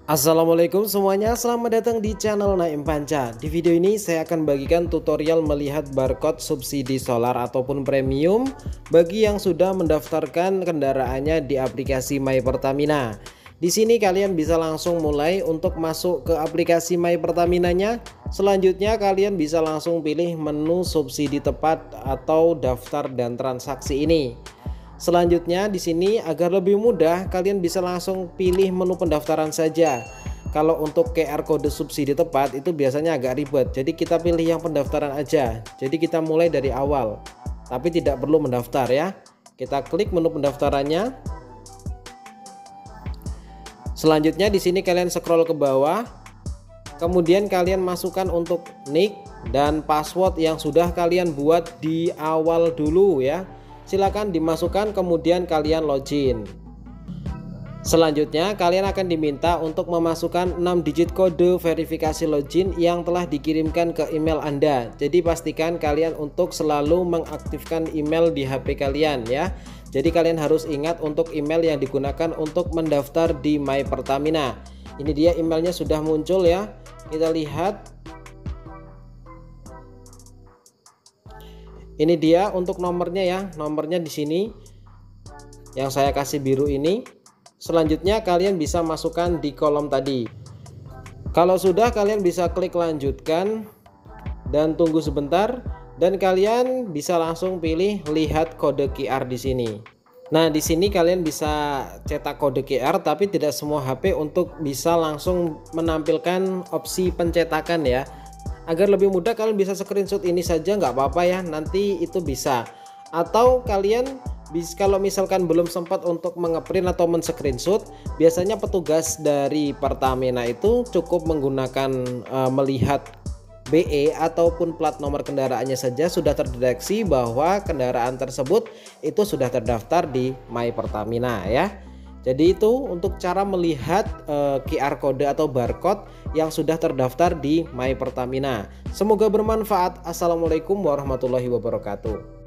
Assalamualaikum semuanya, selamat datang di channel Naim Panca. Di video ini saya akan bagikan tutorial melihat barcode subsidi solar ataupun premium bagi yang sudah mendaftarkan kendaraannya di aplikasi My Pertamina. Di sini kalian bisa langsung mulai untuk masuk ke aplikasi My Pertaminanya. Selanjutnya kalian bisa langsung pilih menu subsidi tepat atau daftar dan transaksi ini. Selanjutnya di sini agar lebih mudah kalian bisa langsung pilih menu pendaftaran saja. Kalau untuk QR kode subsidi tepat itu biasanya agak ribet. Jadi kita pilih yang pendaftaran aja. Jadi kita mulai dari awal. Tapi tidak perlu mendaftar ya. Kita klik menu pendaftarannya. Selanjutnya di sini kalian scroll ke bawah. Kemudian kalian masukkan untuk nick dan password yang sudah kalian buat di awal dulu ya. Silakan dimasukkan, kemudian kalian login. Selanjutnya kalian akan diminta untuk memasukkan 6 digit kode verifikasi login yang telah dikirimkan ke email Anda. Jadi pastikan kalian untuk selalu mengaktifkan email di HP kalian ya. Jadi kalian harus ingat untuk email yang digunakan untuk mendaftar di My Pertamina. Ini dia emailnya sudah muncul ya. Kita lihat. Ini dia untuk nomornya ya, nomornya di sini yang saya kasih biru ini. Selanjutnya kalian bisa masukkan di kolom tadi. Kalau sudah kalian bisa klik lanjutkan dan tunggu sebentar dan kalian bisa langsung pilih lihat kode QR di sini. Nah, di sini kalian bisa cetak kode QR tapi tidak semua HP untuk bisa langsung menampilkan opsi pencetakan ya. Agar lebih mudah kalian bisa screenshot ini saja nggak apa-apa ya, nanti itu bisa. Atau kalian bisa, kalau misalkan belum sempat untuk mengeprint atau men-screenshot, biasanya petugas dari Pertamina itu cukup menggunakan melihat BE ataupun plat nomor kendaraannya saja sudah terdeteksi bahwa kendaraan tersebut itu sudah terdaftar di My Pertamina ya. Jadi itu untuk cara melihat QR kode atau barcode yang sudah terdaftar di My Pertamina. Semoga bermanfaat. Assalamualaikum warahmatullahi wabarakatuh.